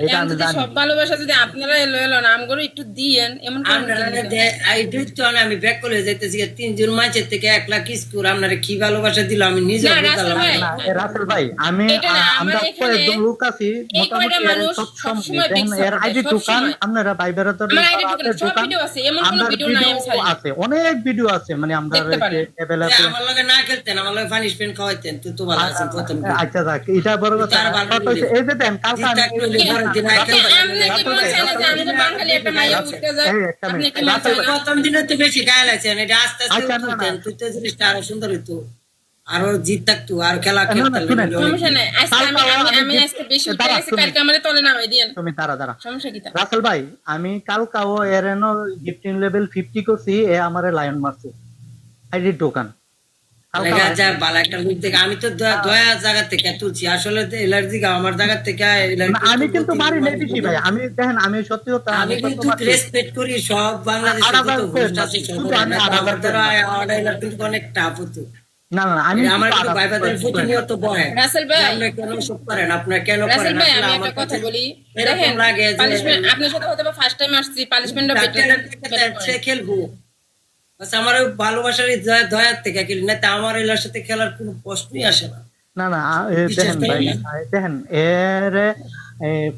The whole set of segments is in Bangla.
এটা এমন আমি যদি জানি। সব ভালোবাসা যদি আপনারা এলো এলো নাম করে একটু দিয়েন এমন কোন আমি ব্যাক করে যাইতেছি 3 জন মাঝের থেকে 1 লাখ স্কোর আপনারা কি ভালোবাসা দিল আমি নিজে না, বুঝলাম রাসেল ভাই, না। রাসেল ভাই আমি এটা না, আমরা আমার এখানে কয়েকজন লোক আছি এই কয়টা মোটামুটি মানুষ সবসময় সবসময় দেখেন big এর supporter, আইডি দোকান সবসময়। আপনারা ভাই বেড়াতে আমার আইডি দোকানে সব ভিডিও আছে, এমন কোনো আমরা ভিডিও নাই আমি ছাড়ি না। আছে, অনেক ভিডিও আছে, মানে আমরা দেখতে পারেন। অ্যাভেলেবল। আমার লগে না খেলতেন, আমার লগে পানিশমেন্ট খাওয়াইতেন, তো ভালো আছেন প্রথম দিন। আচ্ছা যাক, এটা বড় কথা। তার ভালো কথা হচ্ছে, এই যে দেন কালকে আমি জিতটা একটু পরের দিন আইকেল ভাই, আপনি কি মন চায় না যে আমি তো বাঙালি একটা মাইয়া উঠতে যায়? এই একটা আপনি মিনিট। কি মন চায় না? প্রথম দিনে তো বেশি গায়ে লাগছেন, এটা আস্তে আস্তে আচ্ছা, না, না। তুলতেন, তুই তো জিনিসটা আরো সুন্দর হইতো, আরো জিত থাকতো, আর খেলা না, না, খেলতেন। শুনেন। সমস্যা নাই, আজকে আমি কালকে আজকে বেশি উঠে দাঁড়া, গেছি, তুমি- কালকে আমারে তলে নামাই দিয়েন। তুমি দাঁড়া। সমস্যা কি তা? রাসেল ভাই, আমি কালকাও এরেনো গিফটিং লেভেল 50 করছি, এ আমারে লায়ন মারছে আইডি দোকান। কালকা লেগা যা ভালো একটা লুক দেখে আমি তো দয়া জায়গা থেকে তুলছি, আসলে এলার্জি আমার জায়গা থেকে না, আমি কিন্তু মারি নাই বেশি ভাই, আমি দেখেন, আমি সত্যি কথা আমি কিন্তু রেসপেক্ট করি সব বাংলাদেশের আলাদা যত করে হোস্ট আছে না, সব, শুধু আমি আলাদা আমার করে দ্বারা না। অর্ডার কিন্তু অনেক টাফ হতো। না আমি আমার কিন্তু কিন্তু আলাদা ভাইবাদের করে প্রতিনিয়ত বহে, রাসেল ভাই, আপনি কেন সব করেন, আপনার কেন রাসেল করেন, ভাই, আসলে আমি আমার একটা কথা কাছে বলি, এরকম দেখেন লাগে যে পানিশমেন্ট আপনার সাথে হয়তো ফার্স্ট টাইম আসছি, পানিশমেন্টটা সে খেলবো, আচ্ছা আমার ওই ভালোবাসার এই দয়ার থেকে খেলি না, তা আমার এলার সাথে খেলার কোনো প্রশ্নই আসে না। না বিশ্বাস দেখেন করেন ভাই, না? দেখেন এর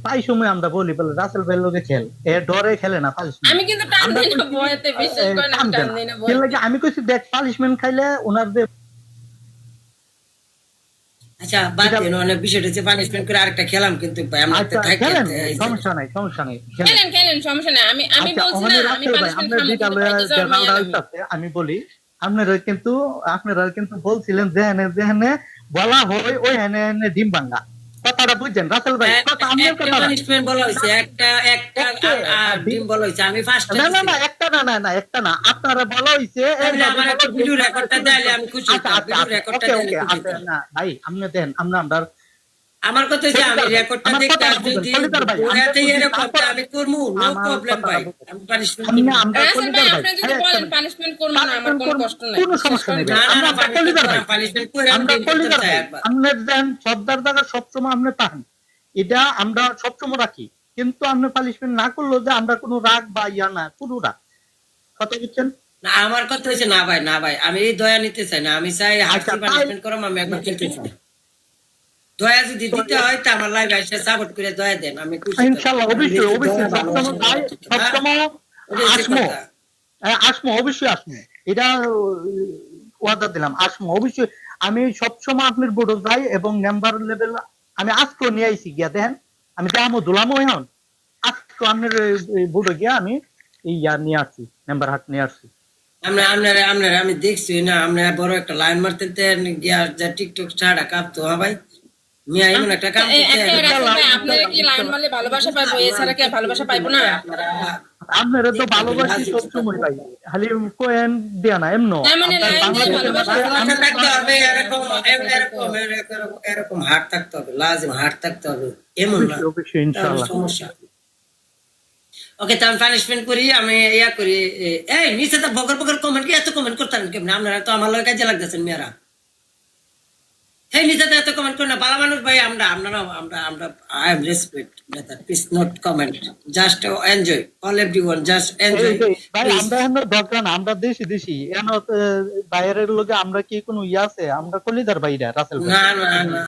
পাই সময় আমরা বলি বলে রাসেল ভাইয়ের লোকে খেল, এ ডরে খেলে না পালিশমেন্ট। আমি কিন্তু টান দিই না বইতে, বিশ্বাস করেন আমি টান দিই না বইতে। আমি কইছি দেখ, পালিশমেন্ট খাইলে ওনার যে আচ্ছা বাদ দেন, অনেক বিষয়টা যে পানিশমেন্ট করে আরেকটা খেলাম, কিন্তু ভাই আমরা আচ্ছা খেলেন, সমস্যা নাই খেলেন। খেলেন সমস্যা নাই, আমি আচ্ছা, বলছি ওখানে না আমি রাসেল ভাই, পানিশমেন্ট আপনার খাবো, যেটা কিন্তু পাইতে যাওয়ার মেয়ে না আমি। হইতাছে, আমি বলি আপনারা কিন্তু বলছিলেন যেখানে বলা হয় ওই হেনে ডিম ভাঙ্গা, কথাটা বুঝছেন রাসেল ভাই? কথা আপনার একটা কথা পানিশমেন্ট বলা হয়েছে, একটা ডিম বলা হয়েছে, আমি ফার্স্ট না একটা না, আপনারা বলা হইছে আমার একটা ভিডিও রেকর্ডটা দিলে আমি খুশি হতাম, ভিডিও রেকর্ডটা দিলে খুশি হতাম। না ভাই, আপনি দেন, আমরা আমার কথা হচ্ছে আমি রেকর্ডটা আমার দেখতে কথা আর যদি কলিতার ভাই, ওরাতে আমরা এরকম তারপর- আমি করবো, নো আমার প্রবলেম কথা ভাই, বলতে- আমি পানিশমেন্ট আমি দিব। না, আমরা রাসেল ভাই, কলিতার ভাই, আপনি যদি বলেন পানিশমেন্ট করবো না, আমার কোনো কষ্ট নাই, কোনো সমস্যা নেই ভাই। না আমরা কলিতার ভাই, পানিশমেন্ট করে আমি আমরা দিতে কলিতার চাই ভাই, একবার। আপনার দেন সর্দার জায়গা সবসময় আপনি পান, এটা আমরা সবসময় রাখি, কিন্তু আপনি পানিশমেন্ট না করলেও যে আমরা কোনো রাগ বা ইয়া না, কোনো রাগ, কথা বুঝছেন? না আমার কথা হচ্ছে না ভাই আমি এই দয়া নিতে চাই না, আমি চাই হাসি আচ্ছা, তাই- পানিশমেন্ট করাম, আমি একবার খেলতে চাই। দয়া যদি দিতে হয় তা আমার লাইভ এসে সাপোর্ট করে দয়া দেন, আমি খুশি থাকবো। ইনশাআল্লাহ, অবশ্যই সবসময় ভাই, সবসময় ওটাই হচ্ছে আসমো, কথা। অবশ্যই আসমো, এটা ওয়াদা দিলাম, আসমো অবশ্যই। আমি সবসময় আপনার বোর্ডে যাই এবং মেম্বার লেভেল আমি আজকেও নিয়ে আইছি গিয়া, দেখেন আমি দামও দুলামও এখন আজকে আপনার বোর্ডে গিয়া আমি ইয়া নিয়ে আসছি, মেম্বার হাট নিয়ে আসছি। আপনারা আমি দেখছি না, আপনারা বড় একটা লাইন মারতেন গিয়া যা টিকটক ছাড়া কাঁপতো, হ্যাঁ ভাই মিয়া এমন একটা কাম রাসেল ভাই, আপনারা কি লাইন মারলে ভালোবাসা পাইবো, এছাড়া কি আর ভালোবাসা পাইবো না? আপনারা তো ভালোবাসি সবসময় ভাই, খালি কোয়েন দিয়া না এমন তার মানে লাইন দিয়ে ভালোবাসা থাকতে হবে, এরকম হাট থাকতে হবে, লাজিম হাট থাকতে হবে, এমন না অবশ্যই ইনশাআল্লাহ। সমস্যা। ওকে, তো আমি পানিশমেন্ট করি, আমি ইয়া করি, এই নিচে তো বকর কমেন্ট, কি এত কমেন্ট করতেন কেমন? আপনারা তো আমার লগে কাজে লাগতেছেন মেয়েরা, এই নিচে তো এত কমেন্ট করেন না, ভালো মানুষ ভাই আমরা I am respect, please not comment, just enjoy, all everyone just enjoy ভাই আমরা এখন দরকার না, আমরা দেশি এখন বাইরের লোকে আমরা কি কোনো ইয়ে আছে? আমরা কলিদার ভাইরা রাসেল ভাই। না